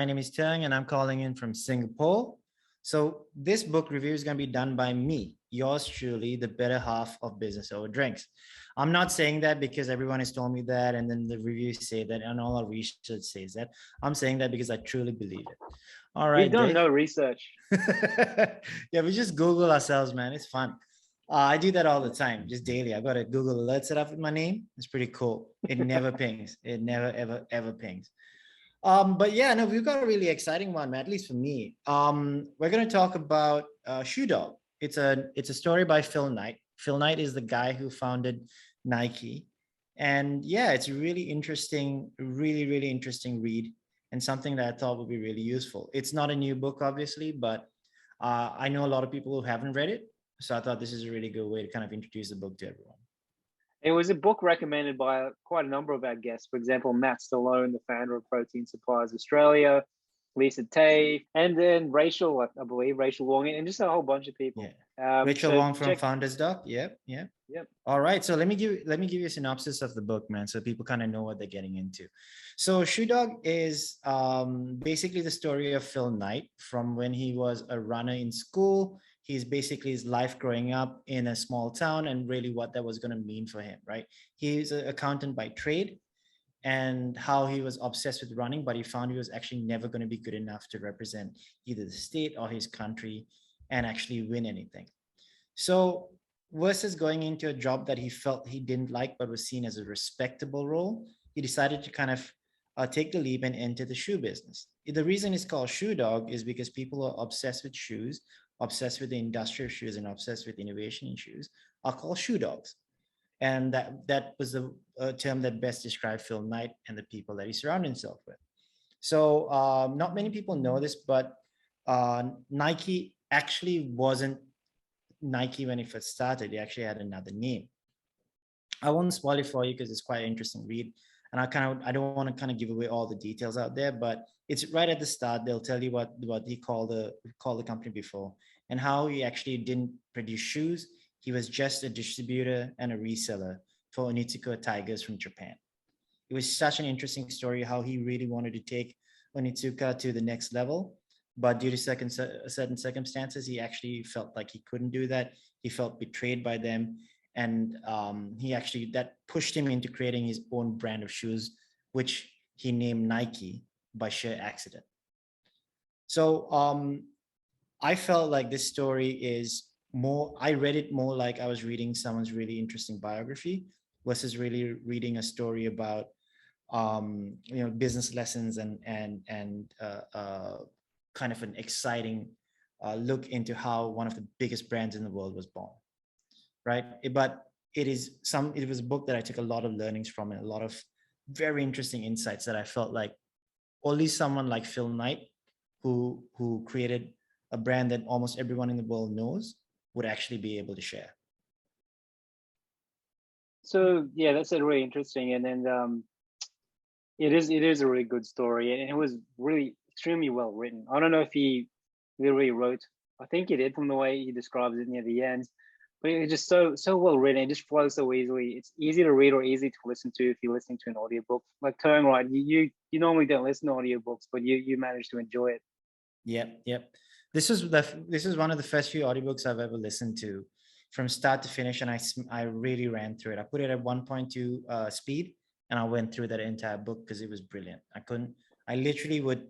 My name is Terng and I'm calling in from Singapore. So this book review is going to be done by me, yours truly, the better half of Business Over Drinks. I'm not saying that because everyone has told me that and then the reviews say that and all our research says that. I'm saying that because I truly believe it. All We've right, done Dave. no research. Yeah, we just Google ourselves, man. It's fun. I do that all the time, just daily. I've got a Google alert set up with my name. It's pretty cool. It never pings. It never, ever, ever pings. But yeah, no, we've got a really exciting one, man, at least for me. We're going to talk about Shoe Dog. It's a story by Phil Knight. Phil Knight is the guy who founded Nike. And yeah, it's a really interesting, really, really interesting read and something that I thought would be really useful. It's not a new book, obviously, but I know a lot of people who haven't read it. So I thought this is a really good way to kind of introduce the book to everyone. It was a book recommended by quite a number of our guests. For example, Matt Stallone, the founder of Protein Supplies Australia, Lisa Tay, and then Rachel, I believe, Rachel Wong, and just a whole bunch of people. Yeah. Rachel so Wong from Founders Doc. Yep. All right. So let me give you a synopsis of the book, man, so people kind of know what they're getting into. So Shoe Dog is basically the story of Phil Knight from when he was a runner in school. He's basically his life growing up in a small town and really what that was going to mean for him, right? He's an accountant by trade and how he was obsessed with running, but he found he was actually never going to be good enough to represent either the state or his country and actually win anything. So versus going into a job that he felt he didn't like, but was seen as a respectable role, he decided to kind of take the leap and enter the shoe business. The reason it's called Shoe Dog is because people are obsessed with shoes, obsessed with the industry of shoes, and obsessed with innovation in shoes are called shoe dogs. And that was the term that best described Phil Knight and the people that he surrounded himself with. So not many people know this, but Nike actually wasn't Nike when it first started. It actually had another name. I won't spoil it for you because it's quite an interesting read. And I don't want to kind of give away all the details out there, but it's right at the start. They'll tell you what he called the company before and how he actually didn't produce shoes. He was just a distributor and a reseller for Onitsuka Tigers from Japan. It was such an interesting story how he really wanted to take Onitsuka to the next level. But due to certain circumstances, he actually felt like he couldn't do that. He felt betrayed by them. And that pushed him into creating his own brand of shoes, which he named Nike by sheer accident. So I felt like this story is I read it more like I was reading someone's really interesting biography versus really reading a story about, business lessons and kind of an exciting look into how one of the biggest brands in the world was born, right? But it was a book that I took a lot of learnings from and a lot of very interesting insights that I felt like only someone like Phil Knight, who created a brand that almost everyone in the world knows, would actually be able to share. So yeah, that's really interesting, and then it is a really good story, and it was really extremely well written. I don't know if he literally wrote. I think he did from the way he describes it near the end, but it's just so well written. It just flows so easily. It's easy to read or easy to listen to if you're listening to an audiobook. Like Terng, right? You normally don't listen to audiobooks, but you manage to enjoy it. Yep. This is one of the first few audiobooks I've ever listened to from start to finish, and I really ran through it. I put it at 1.2 speed, and I went through that entire book because it was brilliant. I literally would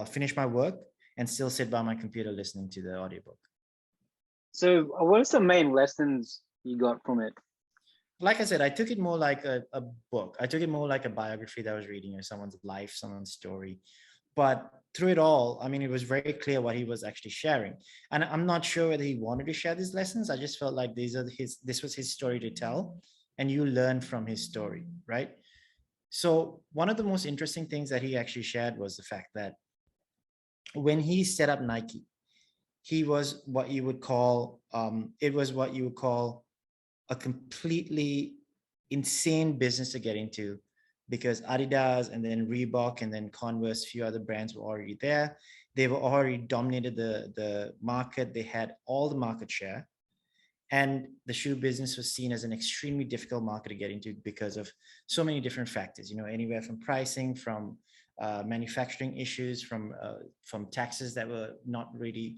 finish my work and still sit by my computer listening to the audiobook. So what are some main lessons you got from it? Like I said, I took it more like a book. I took it more like a biography that I was reading, or someone's life, someone's story. But through it all, I mean, it was very clear what he was actually sharing. And I'm not sure whether he wanted to share these lessons. I just felt like this was his story to tell, and you learn from his story, right? So one of the most interesting things that he actually shared was the fact that when he set up Nike, he was what you would call, a completely insane business to get into, because Adidas and then Reebok and then Converse, a few other brands were already there. They were already dominated the market. They had all the market share. And the shoe business was seen as an extremely difficult market to get into because of so many different factors, anywhere from pricing, from manufacturing issues, from taxes that were not really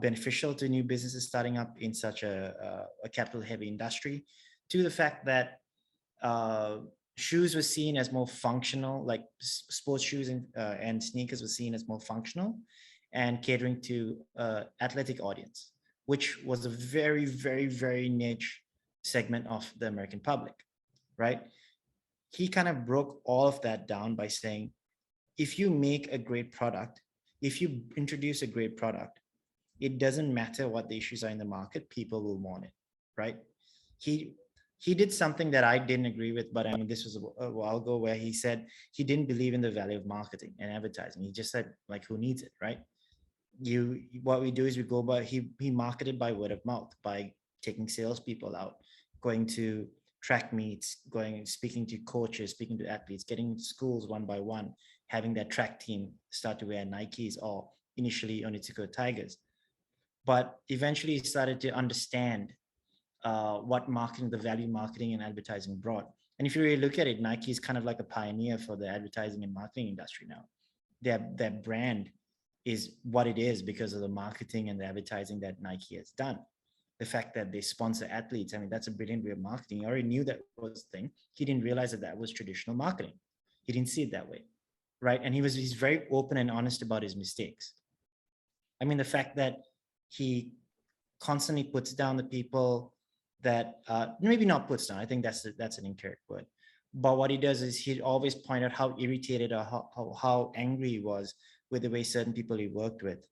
beneficial to new businesses starting up in such a capital-heavy industry, to the fact that shoes were seen as more functional, like sports shoes and sneakers were seen as more functional and catering to athletic audience, which was a very, very, very niche segment of the American public, right? He kind of broke all of that down by saying, if you make a great product, if you introduce a great product, it doesn't matter what the issues are in the market, people will want it, right? He he did something that I didn't agree with, but I mean, this was a while ago, where he said he didn't believe in the value of marketing and advertising. He just said, like, who needs it, right? What we do is we go by, he marketed by word of mouth, by taking salespeople out, going to track meets, going, speaking to coaches, speaking to athletes, getting schools one by one, having that track team start to wear Nikes, or initially Onitsuka Tigers. But eventually he started to understand what marketing, the value marketing and advertising brought. And if you really look at it, Nike is kind of like a pioneer for the advertising and marketing industry now. Their brand is what it is because of the marketing and the advertising that Nike has done. The fact that they sponsor athletes, I mean, that's a brilliant way of marketing. He already knew that was the thing. He didn't realize that that was traditional marketing. He didn't see it that way, right? And he's very open and honest about his mistakes. I mean, the fact that he constantly puts down the people that maybe not puts down, I think that's an incorrect word, but what he does is he always point out how irritated or how angry he was with the way certain people he worked with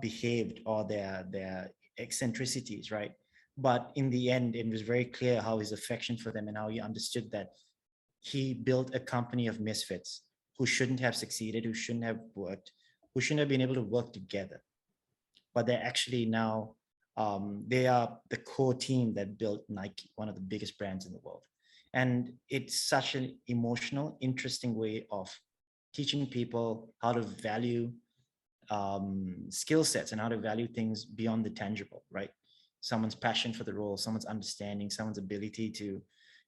behaved, or their eccentricities, right? But in the end, it was very clear how his affection for them, and how he understood that he built a company of misfits who shouldn't have succeeded, who shouldn't have worked, who shouldn't have been able to work together. But they're actually now, they are the core team that built Nike, one of the biggest brands in the world. And it's such an emotional, interesting way of teaching people how to value skill sets and how to value things beyond the tangible, right? Someone's passion for the role, someone's understanding, someone's ability to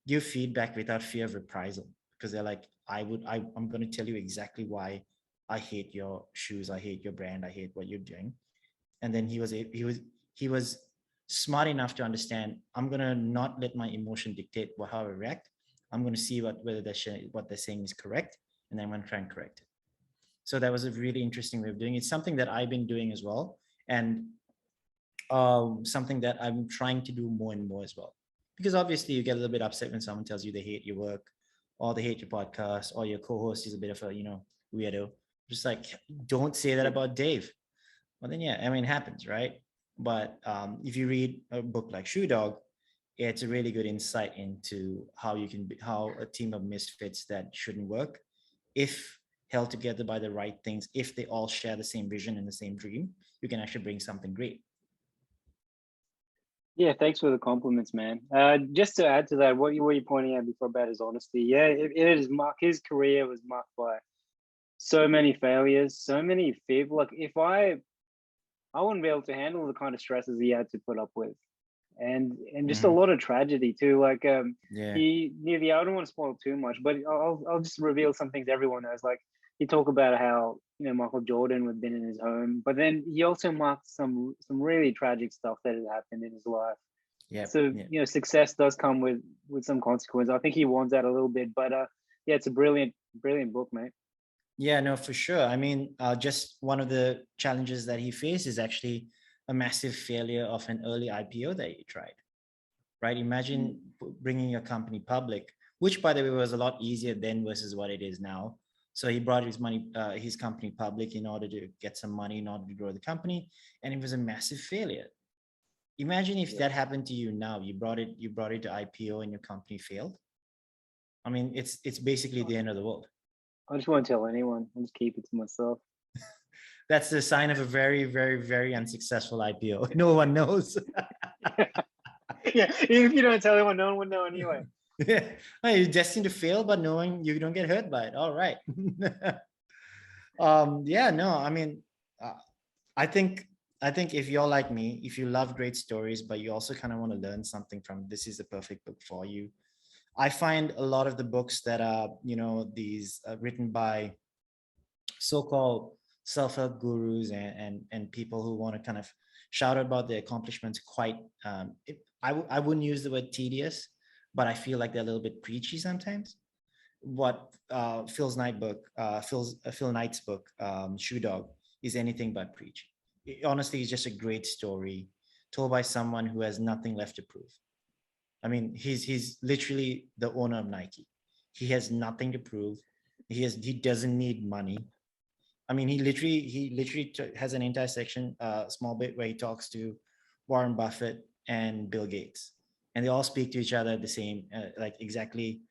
give feedback without fear of reprisal, because they're like, I'm going to tell you exactly why I hate your shoes, I hate your brand, I hate what you're doing. And then he was smart enough to understand, I'm going to not let my emotion dictate how I react. I'm going to see whether what they're saying is correct, and then I'm going to try and correct it. So that was a really interesting way of doing it. It's something that I've been doing as well, and something that I'm trying to do more and more as well. Because obviously you get a little bit upset when someone tells you they hate your work, or they hate your podcast, or your co-host is a bit of a, weirdo. Just like, don't say that about Dave. Well, then, yeah, I mean, it happens, right? But if you read a book like Shoe Dog, it's a really good insight into how how a team of misfits that shouldn't work, if held together by the right things, if they all share the same vision and the same dream, you can actually bring something great. Yeah, thanks for the compliments, man. Just to add to that, what you were pointing out before about his honesty, yeah, it is marked. His career was marked by so many failures, so many people. Like, if I wouldn't be able to handle the kind of stresses he had to put up with, and just a lot of tragedy too. Like, he nearly, I don't want to spoil too much, but I'll just reveal some things everyone knows. Like, he talked about how Michael Jordan had been in his home, but then he also marked some really tragic stuff that had happened in his life. Yeah. So success does come with some consequence. I think he warns that a little bit, but yeah, it's a brilliant book, mate. Yeah, no, for sure. I mean, just one of the challenges that he faced is actually a massive failure of an early IPO that he tried, right? Imagine bringing your company public, which, by the way, was a lot easier then versus what it is now. So he brought his company public in order to get some money, in order to grow the company, and it was a massive failure. Imagine if that happened to you now. You brought it to IPO and your company failed. I mean, it's basically the end of the world. I just won't tell anyone. I'll just keep it to myself. That's the sign of a very, very, very unsuccessful IPO. No one knows. Yeah, even if you don't tell anyone, no one would know anyway. Yeah, well, you're destined to fail, but knowing you don't get hurt by it. All right. Yeah, no, I mean, I think if you're like me, if you love great stories, but you also kind of want to learn something from, this is the perfect book for you. I find a lot of the books that are, these written by so-called self-help gurus and people who want to kind of shout about their accomplishments quite I wouldn't use the word tedious, but I feel like they're a little bit preachy sometimes. What Phil Knight's book, Shoe Dog, is anything but preachy. Honestly, it's just a great story told by someone who has nothing left to prove. I mean, he's literally the owner of Nike. He has nothing to prove. He doesn't need money. I mean, he literally has an entire section, small bit where he talks to Warren Buffett and Bill Gates, and they all speak to each other at the same, like exactly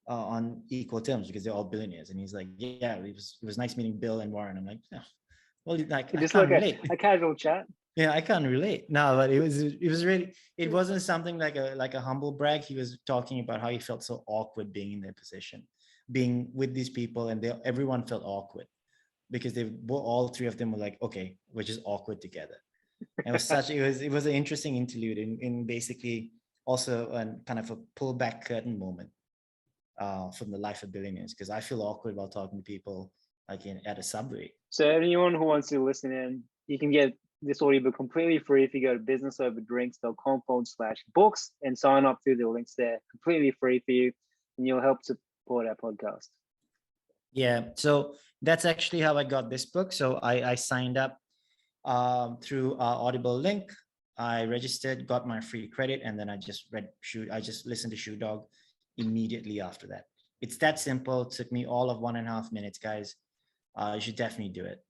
on equal terms because they're all billionaires. And he's like, yeah, it was nice meeting Bill and Warren. I'm like, oh, well, like I Just can't like relate. a casual chat. Yeah, I can't relate. No, but it was really, it wasn't something like a humble brag. He was talking about how he felt so awkward being in their position, being with these people, and everyone felt awkward because they were, all three of them were like, okay, we're just awkward together. It was an interesting interlude in basically also a kind of a pull back curtain moment from the life of billionaires, because I feel awkward while talking to people like at a subway. So anyone who wants to listen in, you can get this audiobook completely free if you go to businessoverdrinks.com/books and sign up through the links there. Completely free for you, and you'll help support our podcast. Yeah, so that's actually how I got this book. So I signed up through Audible link. I registered, got my free credit, and then I just listened to Shoe Dog immediately after that. It's that simple. It took me all of 1.5 minutes, guys. You should definitely do it.